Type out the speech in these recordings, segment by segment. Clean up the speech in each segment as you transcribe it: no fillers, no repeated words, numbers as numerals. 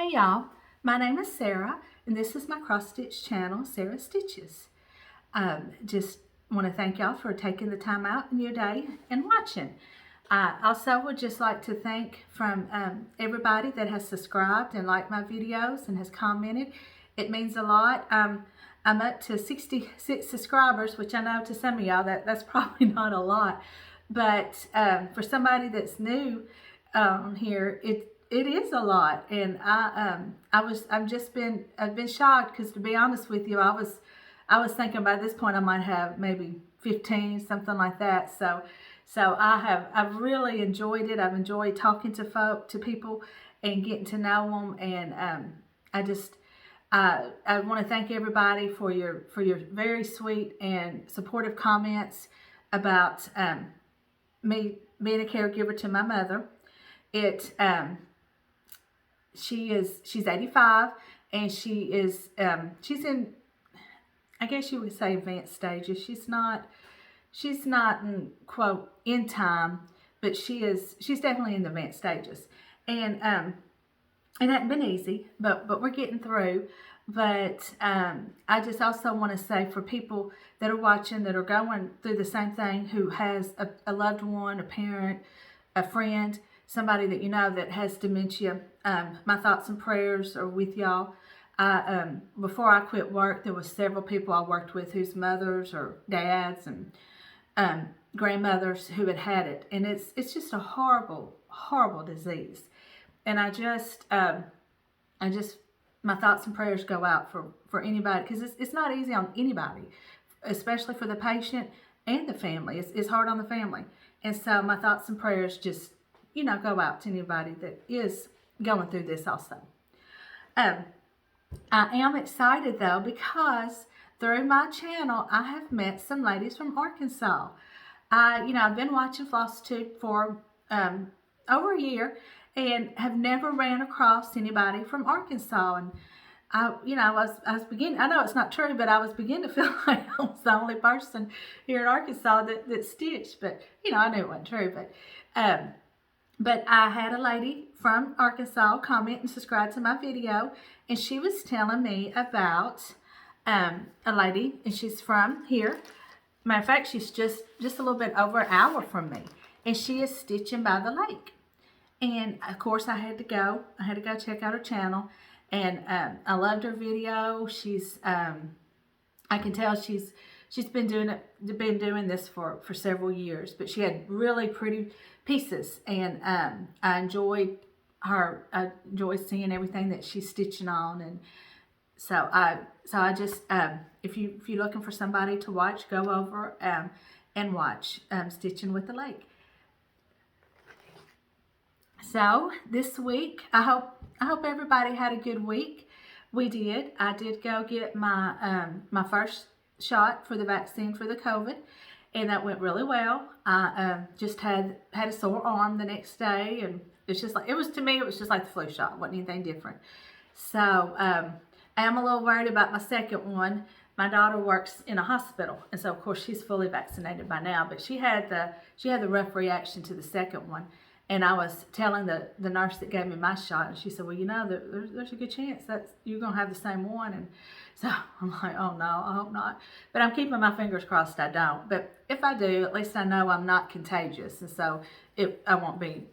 Hey y'all, my name is Sarah and this is my cross stitch channel, Sarah Stitches. Just want to thank y'all for taking the time out in your day and watching. I also would just like to thank from everybody that has subscribed and liked my videos and has commented. It means a lot. I'm up to 66 subscribers, which I know to some of y'all that's probably not a lot, but for somebody that's new here, it is a lot, and I've been shocked because, to be honest with you, I was thinking by this point I might have maybe 15, something like that. So I've really enjoyed it. I've enjoyed talking to people and getting to know them, and I want to thank everybody for your very sweet and supportive comments about me being a caregiver to my mother. She's 85, and she's in, I guess you would say, advanced stages. She's not in quote in time, but she's definitely in the advanced stages, and it hasn't been easy, but we're getting through. But I just also want to say, for people that are watching that are going through the same thing, who has a loved one, a parent, a friend, somebody that you know that has dementia, my thoughts and prayers are with y'all. Before I quit work, there was several people I worked with whose mothers or dads and grandmothers who had it, and it's just a horrible disease. And I just my thoughts and prayers go out for anybody, because it's not easy on anybody, especially for the patient and the family. It's hard on the family, and so my thoughts and prayers just go out to anybody that is going through this also. I am excited though, because through my channel I have met some ladies from Arkansas. I've been watching Flosstube for over a year and have never ran across anybody from Arkansas. And I was beginning, I know it's not true, but I was beginning to feel like I was the only person here in Arkansas that stitched. But I knew it wasn't true. But I had a lady from Arkansas comment and subscribe to my video, and she was telling me about a lady, and she's from here. Matter of fact, she's just a little bit over an hour from me, and she is stitching by the lake. And of course, I had to go check out her channel, and I loved her video. She's I can tell she's been doing this for several years, but she had really pretty pieces, and I enjoyed seeing everything that she's stitching on. And so I just if you're looking for somebody to watch, go over and watch Stitching with the Lake. So this week, I hope everybody had a good week. We did. I did go get my my first shot for the vaccine for the COVID, and that went really well. I just had a sore arm the next day, and it's just like, to me it was just like the flu shot. It wasn't anything different. So I am a little worried about my second one. My daughter works in a hospital, and so of course she's fully vaccinated by now, but she had the rough reaction to the second one. And I was telling the nurse that gave me my shot, and she said, well, there's a good chance that you're going to have the same one. And so I'm like, oh no, I hope not. But I'm keeping my fingers crossed I don't. But if I do, at least I know I'm not contagious. And so I won't be,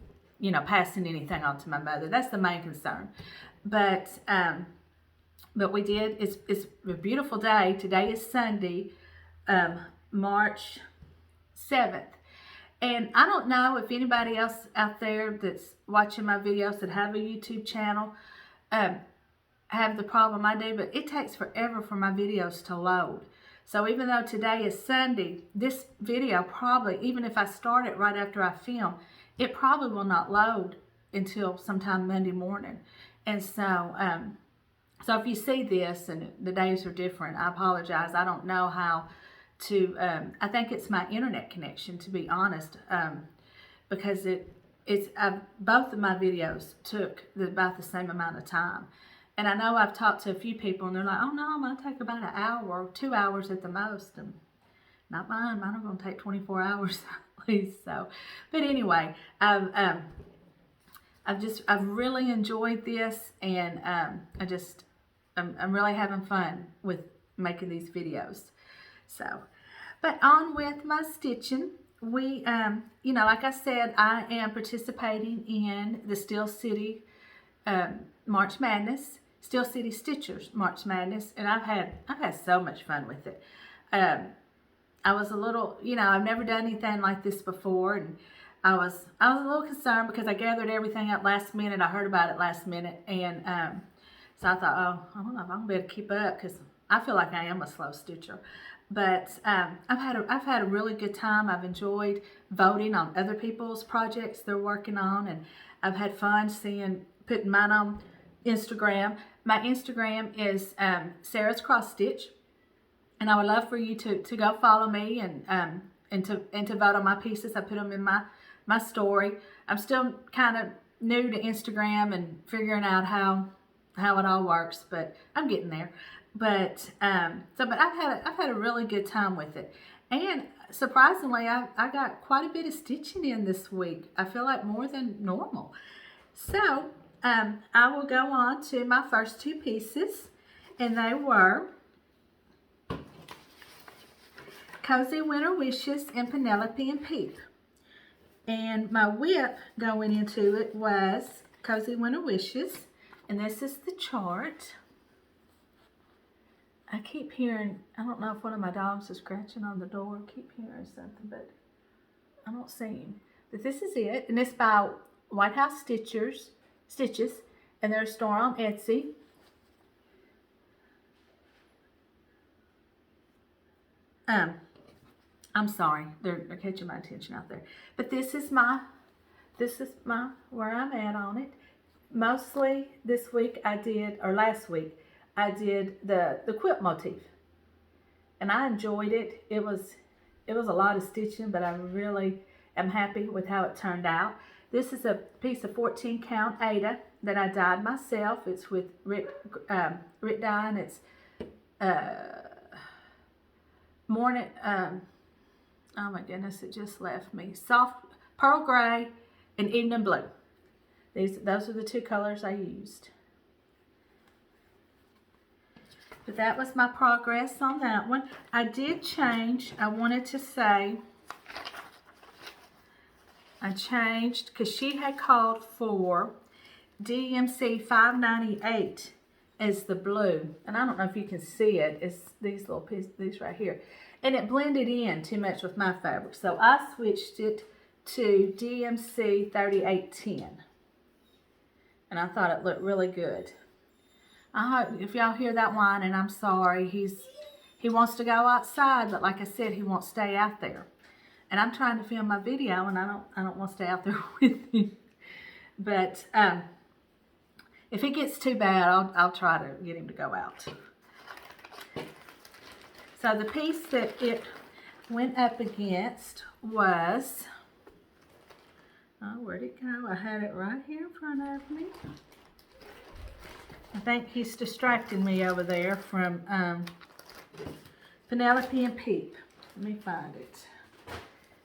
passing anything on to my mother. That's the main concern. But we did. It's a beautiful day. Today is Sunday, March 7th. And I don't know if anybody else out there that's watching my videos that have a YouTube channel have the problem I do, but it takes forever for my videos to load. So even though today is Sunday, this video probably, even if I start it right after I film, it probably will not load until sometime Monday morning. And so so if you see this and the days are different, I apologize. I don't know how to I think it's my internet connection, to be honest, because both of my videos took about the same amount of time. And I know I've talked to a few people, and they're like, oh no, mine take about an hour or 2 hours at the most. And not mine are going to take 24 hours at least. So, but anyway, I've really enjoyed this, and I'm really having fun with making these videos. So, but on with my stitching. We, you know, like I said, I am participating in the Steel City March Madness, Steel City Stitchers March Madness, and I've had so much fun with it. I was a little, you know, I've never done anything like this before, and I was a little concerned because I gathered everything up last minute. I heard about it last minute, and so I thought, oh, I don't know if I'm gonna be able to keep up, because I feel like I am a slow stitcher. But I've had a really good time. I've enjoyed voting on other people's projects they're working on, and I've had fun putting mine on Instagram. My Instagram is Sarah's Cross Stitch, and I would love for you to go follow me and to vote on my pieces. I put them in my story. I'm still kind of new to Instagram and figuring out how it all works, but I'm getting there. But but I've had a really good time with it, and surprisingly, I got quite a bit of stitching in this week. I feel like more than normal. So I will go on to my first two pieces, and they were Cozy Winter Wishes and Penelope and Peep. And my whip going into it was Cozy Winter Wishes, and this is the chart. I keep hearing, I don't know if one of my dogs is scratching on the door. I keep hearing something, but I don't see him. But this is it, and it's by White House Stitches, and they're a store on Etsy. I'm sorry, they're catching my attention out there. But this is my where I'm at on it. Mostly this week last week I did the quilt motif, and I enjoyed it. It was a lot of stitching, but I really am happy with how it turned out. This is a piece of 14 count Aida that I dyed myself. It's with Rit dye, and it's morning. Oh my goodness, it just left me. Soft pearl gray and evening blue. Those are the two colors I used. But that was my progress on that one. I did change. I wanted to say, I changed because she had called for DMC 598 as the blue. And I don't know if you can see it. It's these little pieces, these right here. And it blended in too much with my fabric. So I switched it to DMC 3810. And I thought it looked really good. I hope if y'all hear that whining, I'm sorry. He wants to go outside, but like I said, he won't stay out there. And I'm trying to film my video, and I don't want to stay out there with him. But if it gets too bad, I'll try to get him to go out. So the piece that it went up against was, oh, where'd it go? I had it right here in front of me. I think he's distracting me over there from Penelope and Peep. Let me find it.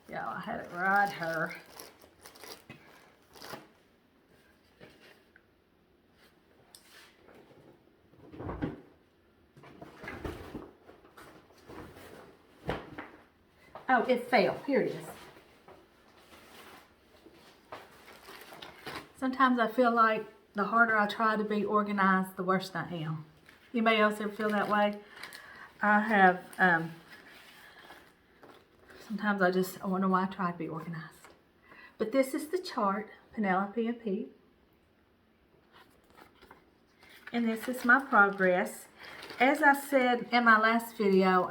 Yeah, I had it right here. Oh, it fell. Here it is. Sometimes I feel like the harder I try to be organized, the worse I am. Anybody else ever feel that way? I have, sometimes I wonder why I try to be organized. But this is the chart, Penelope and Pete. And this is my progress. As I said in my last video,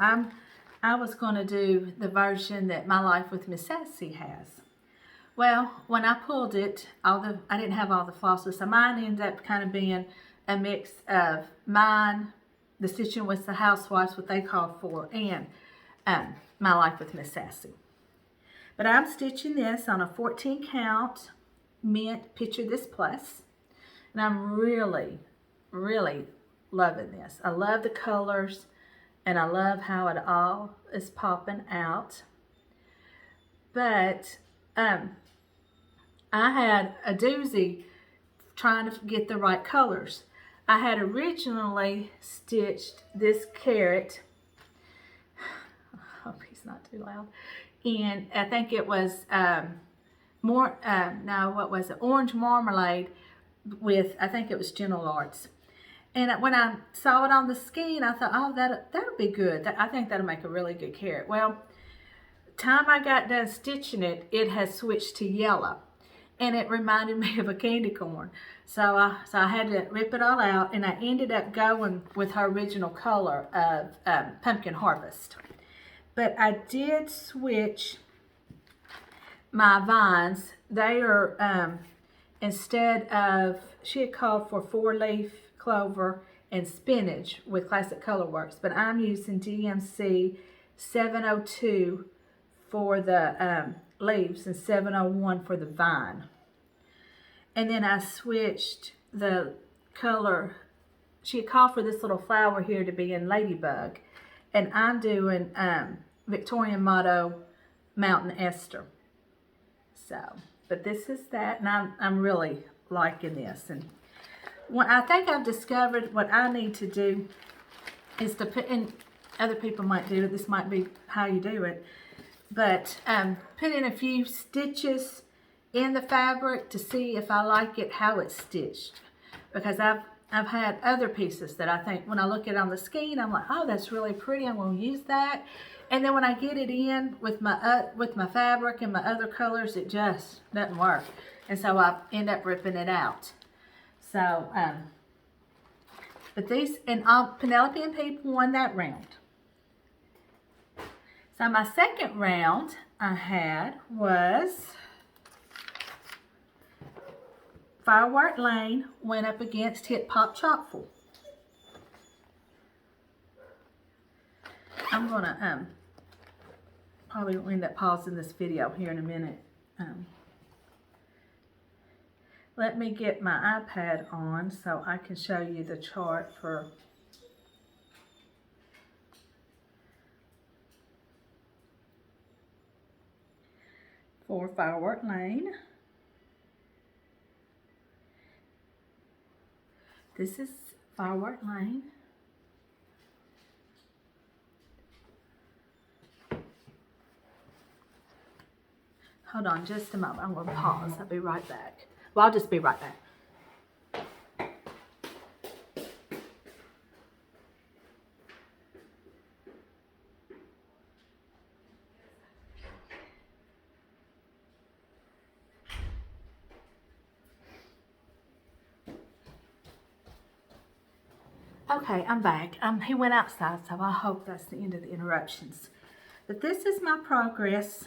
I was going to do the version that My Life with Miss Sassy has. Well, when I pulled it, I didn't have all the flosses, so mine ended up kind of being a mix of mine, the stitching with the housewives, what they called for, and My Life with Miss Sassy. But I'm stitching this on a 14 count mint Picture This Plus, and I'm really, really loving this. I love the colors, and I love how it all is popping out. But I had a doozy trying to get the right colors. I had originally stitched this carrot, I hope he's not too loud, and I think it was orange marmalade with, I think it was Gentle Arts. And when I saw it on the skein, I thought, oh, that'll be good. I think that'll make a really good carrot. Well, time I got done stitching it, it has switched to yellow, and it reminded me of a candy corn. So I had to rip it all out, and I ended up going with her original color of Pumpkin Harvest. But I did switch my vines. They are, instead of, she had called for 4-leaf clover and spinach with Classic Colorworks, but I'm using DMC 702 for the leaves and 701 for the vine. And then I switched the color. She had called for this little flower here to be in Ladybug, and I'm doing Victorian Motto Mountain Esther. So, but this is that, and I'm really liking this. And I think I've discovered what I need to do is to put in, other people might do it, this might be how you do it, but put in a few stitches in the fabric to see if I like it, how it's stitched. Because I've had other pieces that I think when I look at it on the skein, I'm like, oh, that's really pretty, I'm going to use that. And then when I get it in with my fabric and my other colors, it just doesn't work. And so I end up ripping it out. So, but these, and Penelope and People won that round. So my second round I had was Firework Lane went up against Hip Hop Chopful. I'm gonna probably end up pausing this video here in a minute. Let me get my iPad on so I can show you the chart for Firework Lane. This is Firework Lane. Hold on just a moment. I'm going to pause. I'll be right back. Well, I'll just be right back. Okay, I'm back. He went outside, so I hope that's the end of the interruptions. But this is my progress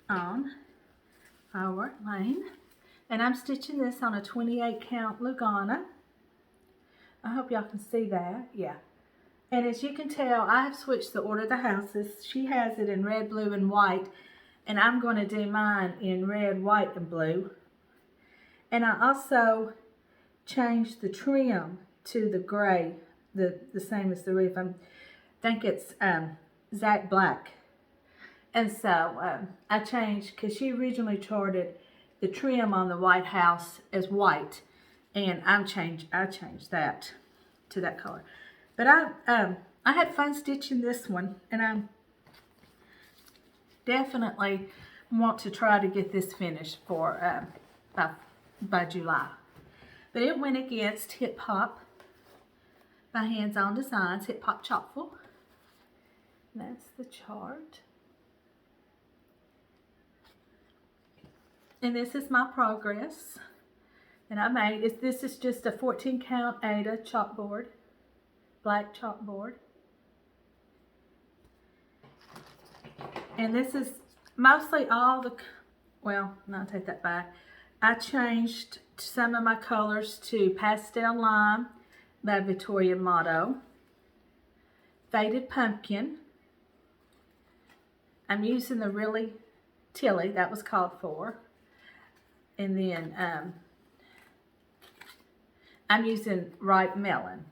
on Firework Lane, and I'm stitching this on a 28 count Lugana. I hope y'all can see that. Yeah. And as you can tell, I have switched the order of the houses. She has it in red, blue, and white, and I'm going to do mine in red, white, and blue. And I also changed the trim to the gray, the same as the roof. I think it's Zach Black. And so I changed, because she originally charted the trim on the White House as white, and I changed that to that color. But I had fun stitching this one, and I definitely want to try to get this finished for by July. But it went against Hip Hop by Hands On Designs, Hip Hop Chopful. That's the chart. And this is my progress that I made. This is just a 14 count Ada chalkboard, black chalkboard. And this is mostly all the, well, no, I'll take that back. I changed some of my colors to Pastel Lime by Victorian Motto, Faded Pumpkin. I'm using the Really Tilly, that was called for. And then I'm using Ripe Melon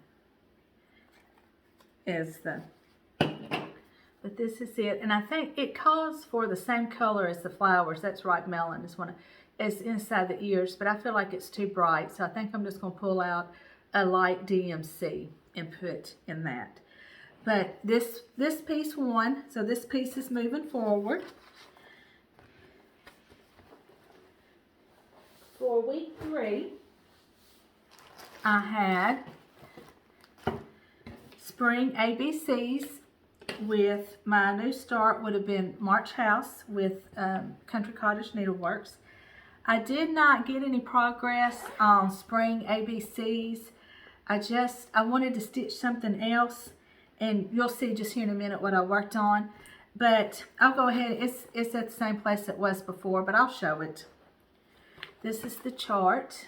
as the But this is it, and I think it calls for the same color as the flowers. That's right, melon is one of, is inside the ears, but I feel like it's too bright, so I think I'm just going to pull out a light DMC and put in that. But this piece won, so this piece is moving forward. For week 3, I had Spring ABCs with my new start would have been March House with Country Cottage Needleworks. I did not get any progress on Spring ABCs. I wanted to stitch something else, and you'll see just here in a minute what I worked on. But I'll go ahead, it's at the same place it was before, but I'll show it. This is the chart.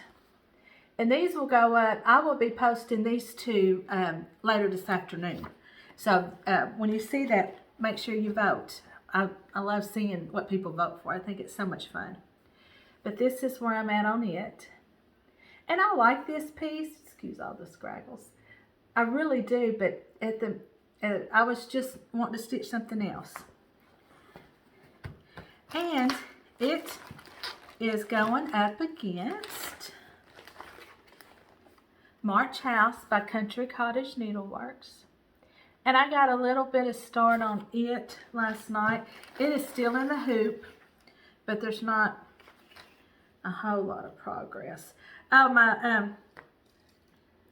And these will go up, I will be posting these two later this afternoon. So when you see that, make sure you vote. I love seeing what people vote for. I think it's so much fun. But this is where I'm at on it. And I like this piece. Excuse all the scraggles. I really do, but I was just wanting to stitch something else. And it is going up against March House by Country Cottage Needleworks. And I got a little bit of start on it last night. It is still in the hoop, but there's not a whole lot of progress. Oh, my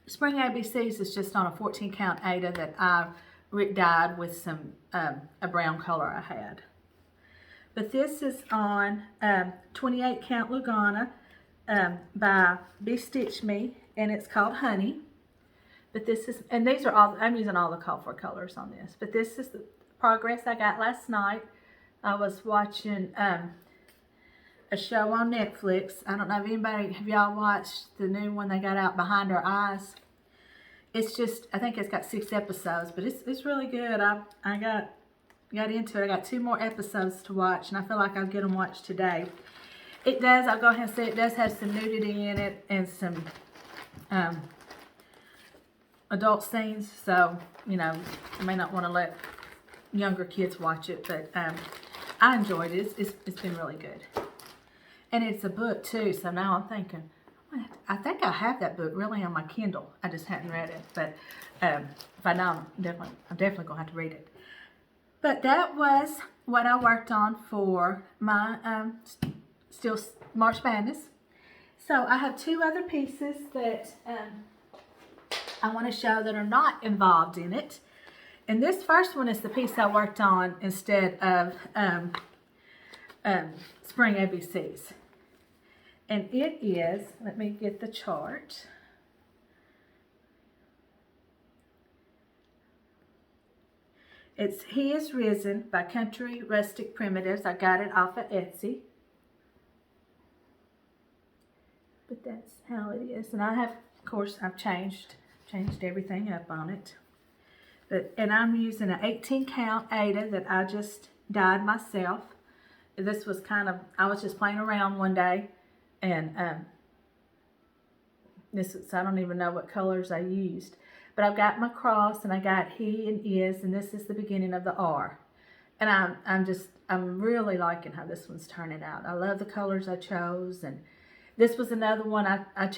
Spring ABCs is just on a 14 count Ada that I dyed with some a brown color I had. But this is on 28 count Lugana by Be Stitch Me, and it's called Honey. But this is, and these are all, I'm using all the call for colors on this. But this is the progress I got last night. I was watching a show on Netflix. I don't know if anybody, have y'all watched the new one they got out, Behind Our Eyes? It's just, I think it's got 6 episodes, but it's really good. I got into it. I got 2 more episodes to watch, and I feel like I'll get them watched today. It does, I'll go ahead and say it does have some nudity in it and some adult scenes, so, you know, you may not want to let younger kids watch it, but I enjoyed it. It's been really good. And it's a book, too, so now I'm thinking, I think I have that book really on my Kindle. I just hadn't read it, but if I know, I'm definitely going to have to read it. But that was what I worked on for my still March Madness. So I have 2 other pieces that I want to show that are not involved in it. And this first one is the piece I worked on instead of Spring ABCs. And it is, let me get the chart. It's He Is Risen by Country Rustic Primitives. I got it off of Etsy. But that's how it is. And I have, of course, I've changed everything up on it. And I'm using an 18 count Ada that I just dyed myself. This was kind of, I was just playing around one day, and this is, I don't even know what colors I used. But I've got my cross, and I got he and is, and this is the beginning of the R. And I'm really liking how this one's turning out. I love the colors I chose, and this was another one I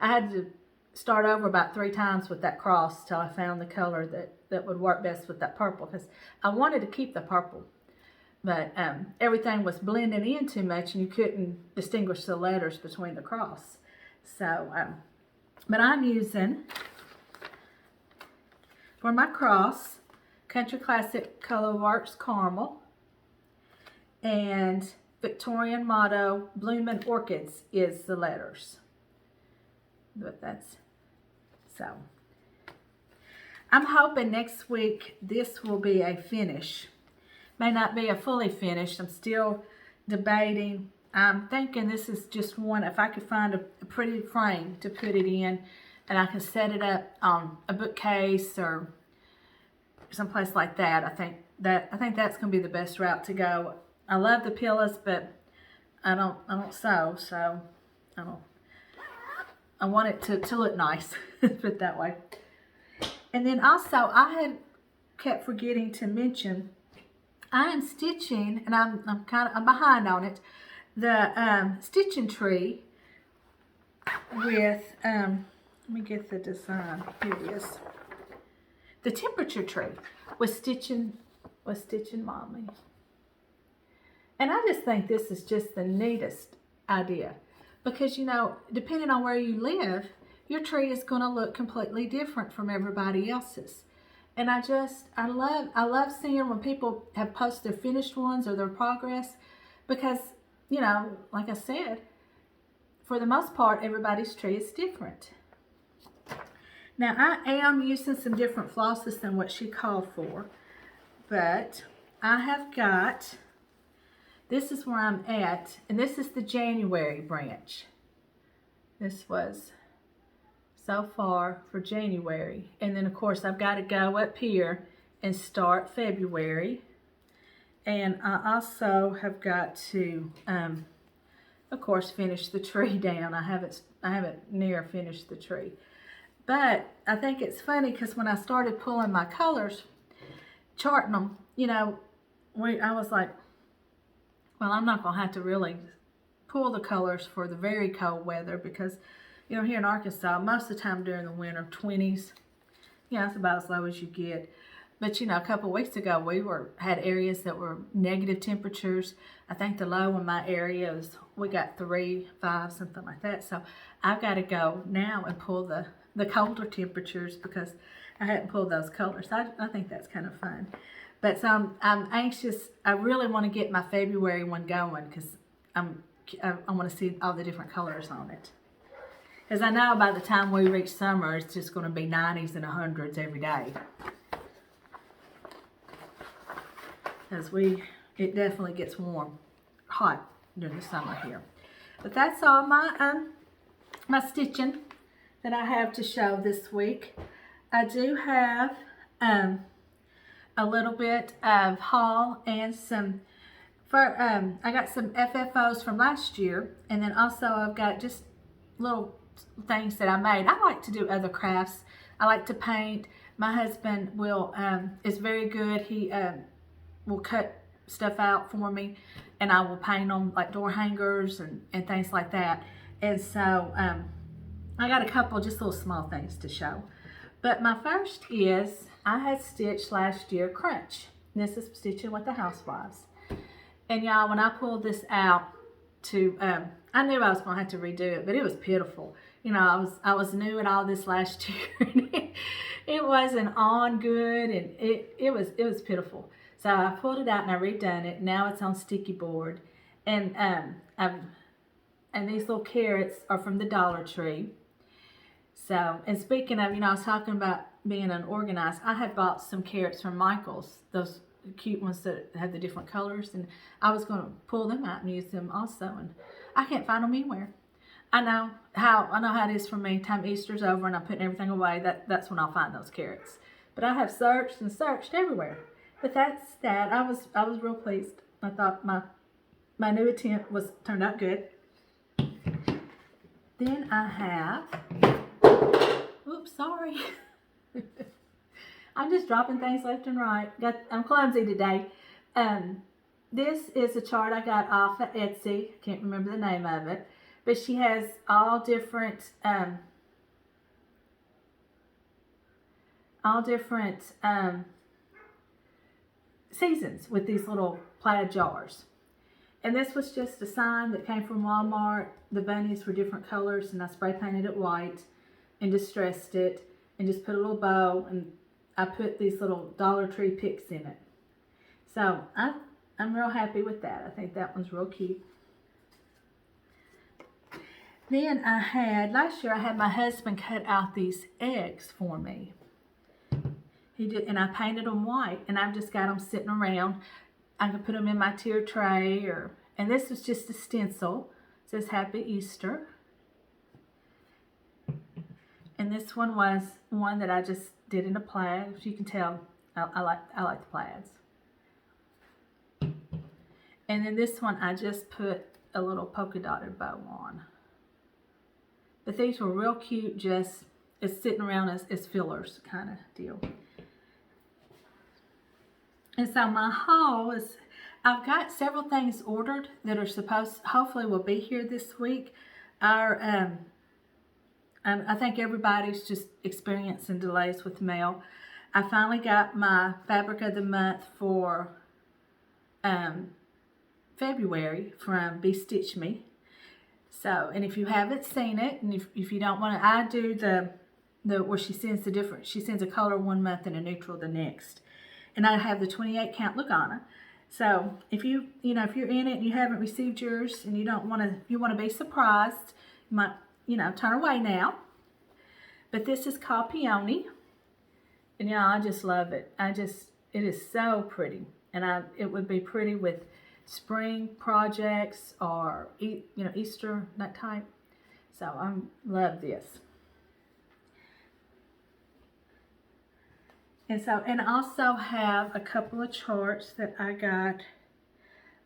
had to start over about 3 times with that cross till I found the color that would work best with that purple, because I wanted to keep the purple, but everything was blending in too much and you couldn't distinguish the letters between the cross. So, but I'm using, for my cross, Country Classic Colorworks Caramel, and Victorian Motto Bloomin' Orchids is the letters. But that's, so. I'm hoping next week this will be a finish. May not be a fully finished. I'm still debating. I'm thinking this is just one, if I could find a pretty frame to put it in, and I can set it up on a bookcase or someplace like that. I think that's going to be the best route to go. I love the pillows, but I don't sew, so I want it to look nice, put it that way. And then also I kept forgetting to mention, I am stitching, and I'm behind on it, the stitching tree with, let me get the design, here it is. The temperature tree with stitching Mommy. And I just think this is just the neatest idea, because, you know, depending on where you live, your tree is going to look completely different from everybody else's. And I love seeing when people have posted their finished ones or their progress, because, you know, like I said, for the most part, everybody's tree is different. Now, I am using some different flosses than what she called for, but I have got, this is where I'm at, and this is the January branch. This was so far for January. And then, of course, I've got to go up here and start February. And I also have got to, of course, finish the tree down. I haven't near finished the tree. But I think it's funny because when I started pulling my colors, charting them, you know, I was like, well, I'm not going to have to really pull the colors for the very cold weather, because, you know, here in Arkansas, most of the time during the winter, 20s, yeah, that's about as low as you get. But, you know, a couple of weeks ago, we had areas that were negative temperatures. I think the low in my area is, we got 3, 5, something like that. So I've got to go now and pull the colder temperatures, because I hadn't pulled those colors. I think that's kind of fun. But so I'm anxious. I really want to get my February one going, because I want to see all the different colors on it. Because I know by the time we reach summer, it's just going to be 90s and 100s every day. Because it definitely gets hot during the summer here. But that's all my stitching that I have to show this week. I do have a little bit of haul and some, I got some FFOs from last year, and then also I've got just little things that I made. I like to do other crafts. I like to paint. My husband is very good. He will cut stuff out for me, and I will paint them, like door hangers and things like that. And so I got a couple just little small things to show. But my first is, I had stitched last year Crunch. This is stitching with the housewives. And y'all, when I pulled this out I knew I was going to have to redo it, but it was pitiful. You know, I was new at all this last year. It wasn't on good, and it was pitiful. So I pulled it out and I redone it. Now it's on sticky board. And these little carrots are from the Dollar Tree. So, and speaking of, you know, I was talking about being unorganized. I had bought some carrots from Michael's, those cute ones that have the different colors, and I was going to pull them out and use them also, and I can't find them anywhere. I know how it is for me. Time Easter's over and I'm putting everything away, that's when I'll find those carrots. But I have searched and searched everywhere. But that's that. I was real pleased. I thought my new attempt turned out good. Then I have, oops, sorry. I'm just dropping things left and right. I'm clumsy today. This is a chart I got off of Etsy. Can't remember the name of it. But she has all different seasons with these little plaid jars. And this was just a sign that came from Walmart. The bunnies were different colors, and I spray painted it white and distressed it and just put a little bow, and I put these little Dollar Tree picks in it. So I'm real happy with that. I think that one's real cute. Then last year I had my husband cut out these eggs for me. He did, and I painted them white, and I've just got them sitting around. I can put them in my tier tray, and this was just a stencil. It says Happy Easter. And this one was one that I just did in a plaid. As you can tell, I like the plaids. And then this one I just put a little polka dotted bow on. But these were real cute, just as sitting around as fillers kind of deal. And so my haul is, I've got several things ordered that are hopefully will be here this week. Our, I think everybody's just experiencing delays with mail. I finally got my fabric of the month for February from Be Stitch Me. So, and if you haven't seen it, and if you don't want to, I do the where she sends a color one month and a neutral the next. And I have the 28 count Lagana. So if if you're in it and you haven't received yours and you want to be surprised, you might, turn away now. But this is called Peony. And I just love it. It is so pretty. And it would be pretty with spring projects or, Easter, that type. So I love this. And I also have a couple of charts that I got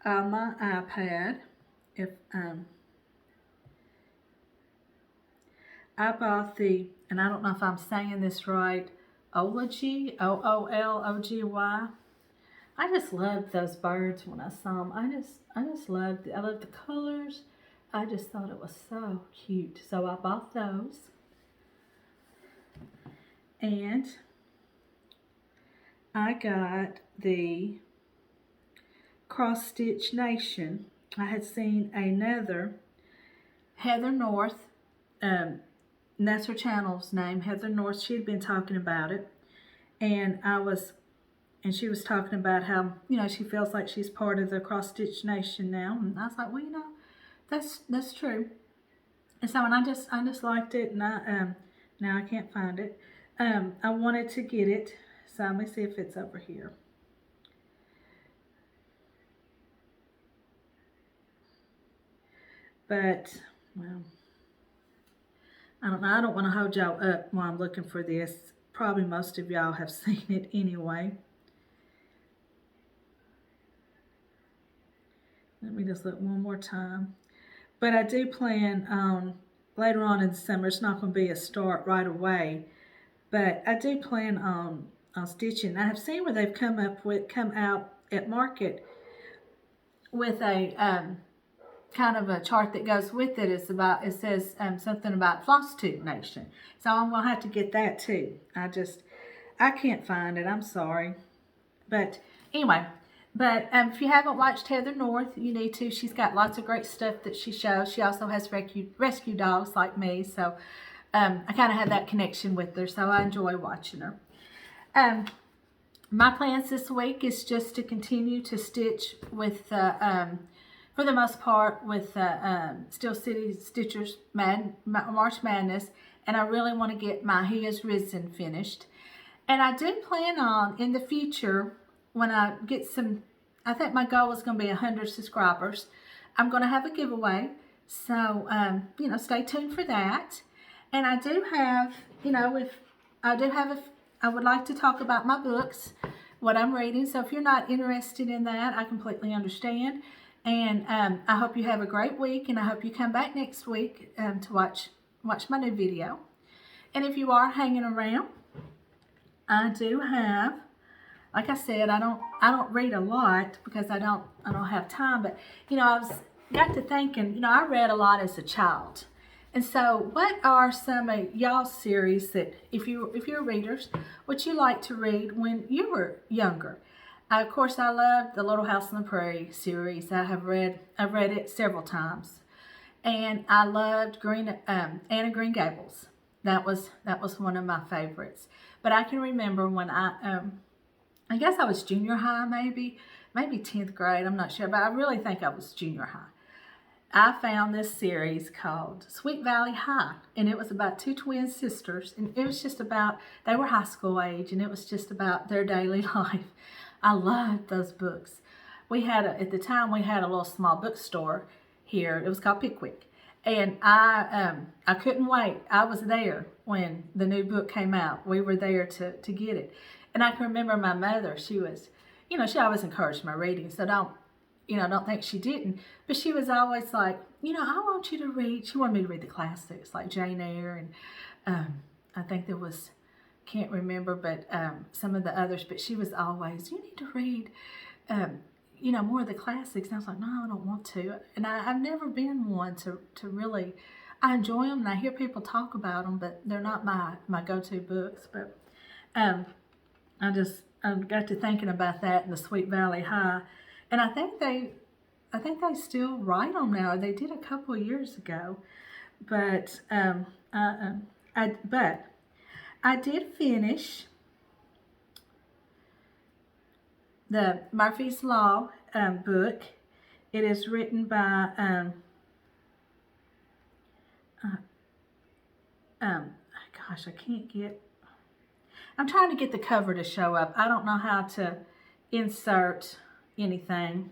on my iPad. I bought and I don't know if I'm saying this right, Ology, Oologgy. I just loved those birds when I saw them. I love the colors. I just thought it was so cute. So I bought those. And I got the Cross Stitch Nation. I had seen another Heather North, and that's her channel's name, Heather North. She had been talking about it, and she was talking about how she feels like she's part of the Cross Stitch Nation now, and I was like, well, that's true. And so, and I just liked it, and now I can't find it. I wanted to get it. So let me see if it's over here. But, well, I don't know. I don't want to hold y'all up while I'm looking for this. Probably most of y'all have seen it anyway. Let me just look one more time. But I do plan on, later on in the summer, it's not going to be a start right away. But I do plan on stitching. I have seen where they've come out at market with a kind of a chart that goes with it. It says something about Flosstube Nation. So I'm gonna have to get that too. I can't find it. I'm sorry. But anyway, if you haven't watched Heather North, you need to. She's got lots of great stuff that she shows. She also has rescue dogs like me. So I kind of have that connection with her. So I enjoy watching her. My plans this week is just to continue to stitch with, for the most part, with Steel City Stitchers March Madness, and I really want to get my He Is Risen finished. And I do plan on, in the future, when I get I think my goal is going to be 100 subscribers, I'm going to have a giveaway. So, stay tuned for that. And I do have, I would like to talk about my books, what I'm reading. So if you're not interested in that, I completely understand. And I hope you have a great week, and I hope you come back next week to watch my new video. And if you are hanging around, I do have, like I said, I don't read a lot because I don't have time. But I got to thinking, I read a lot as a child. And so, what are some of y'all's series that, if you're readers, what you like to read when you were younger? Of course, I love the Little House on the Prairie series. I've read it several times, and I loved Anne of Green Gables. That was one of my favorites. But I can remember when I guess I was junior high, maybe 10th grade. I'm not sure, but I really think I was junior high. I found this series called Sweet Valley High, and it was about two twin sisters, and it was just about, they were high school age, and it was just about their daily life. I loved those books. At the time, we had a little small bookstore here. It was called Pickwick, and I couldn't wait. I was there when the new book came out. We were there to get it, and I can remember my mother. She was, she always encouraged my reading, so don't think she didn't, but she was always like, I want you to read. She wanted me to read the classics like Jane Eyre, and I think there was can't remember, but some of the others. But she was always, you need to read, you know, more of the classics. And I was like, no, I don't want to. And I've never been one to really. I enjoy them, and I hear people talk about them, but they're not my go-to books. But I got to thinking about that in the Sweet Valley High, and I think they still write them now. They did a couple of years ago, but I did finish the Murphy's Law book. It is written by gosh, I can't get. I'm trying to get the cover to show up. I don't know how to insert anything.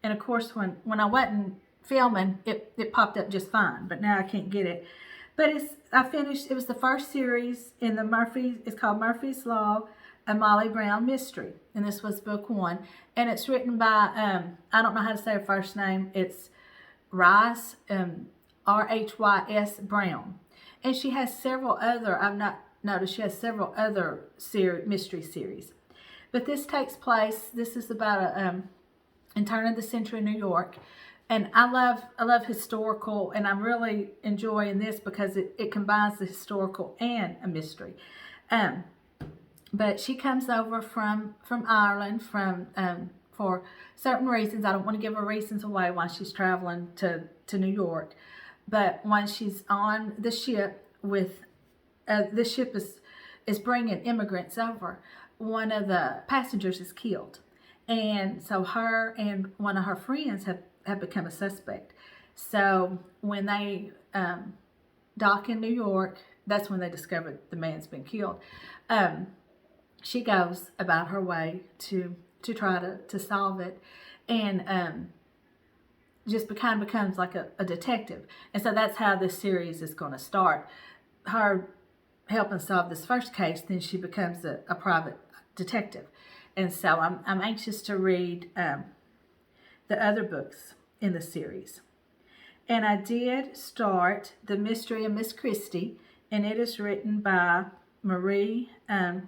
And of course, when I wasn't filming, it popped up just fine. But now I can't get it. But I finished. It was the first series in the It's called Murphy's Law, a Molly Brown mystery, and this was book 1. And it's written by I don't know how to say her first name. It's Rice, R-H-Y-S Brown, and she has several other. I've not noticed she has several other mystery series, but this takes place. This is about in turn of the century New York, and I love historical, and I'm really enjoying this because it combines the historical and a mystery. But she comes over from Ireland for certain reasons. I don't want to give her reasons away why she's traveling to New York. But when she's on the ship with, the ship is bringing immigrants over, one of the passengers is killed. And so her and one of her friends have become a suspect. So when they dock in New York, that's when they discovered the man's been killed. She goes about her way to try to solve it, and just kind of becomes like a detective. And so that's how this series is going to start. Her helping solve this first case, then she becomes a private detective. And so I'm anxious to read the other books in the series. And I did start The Mystery of Miss Christie, and it is written by Marie, I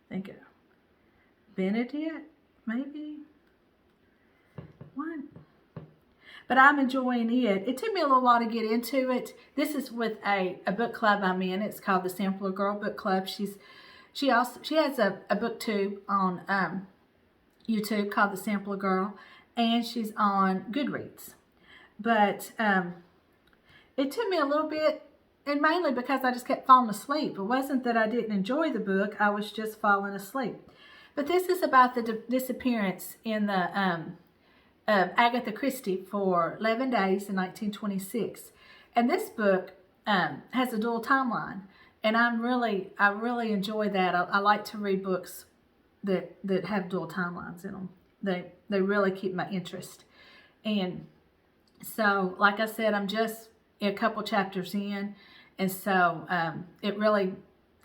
think Benedict, maybe? What? But I'm enjoying it. It took me a little while to get into it. This is with a book club I'm in. It's called the Simpler Girl Book Club. She has a booktube on YouTube called The Simpler Girl, and she's on Goodreads. But it took me a little bit, and mainly because I just kept falling asleep. It wasn't that I didn't enjoy the book, I was just falling asleep. But this is about the disappearance in the of Agatha Christie for 11 days in 1926. And this book has a dual timeline, and I really enjoy that. I like to read books that have dual timelines in them. They really keep my interest. And so, like I said, I'm just a couple chapters in, and so it really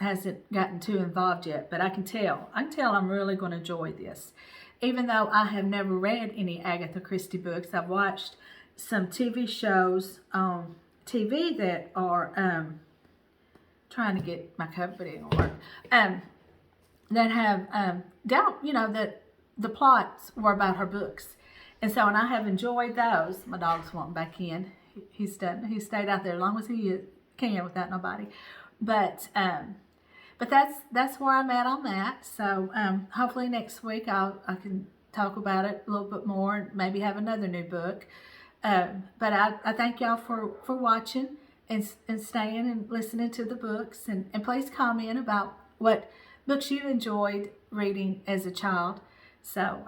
hasn't gotten too involved yet. But I can tell I'm really going to enjoy this. Even though I have never read any Agatha Christie books, I've watched some TV shows on TV that are trying to get my company in order, that have that the plots were about her books. And so, and I have enjoyed those. My dog's wanting back in. He's stayed out there as long as he can without nobody. But that's where I'm at on that. So hopefully next week I can talk about it a little bit more and maybe have another new book. But I thank y'all for watching and staying and listening to the books. And please comment about what books you enjoyed reading as a child. So,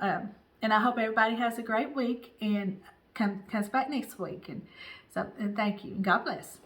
and I hope everybody has a great week and comes back next week. And thank you. And God bless.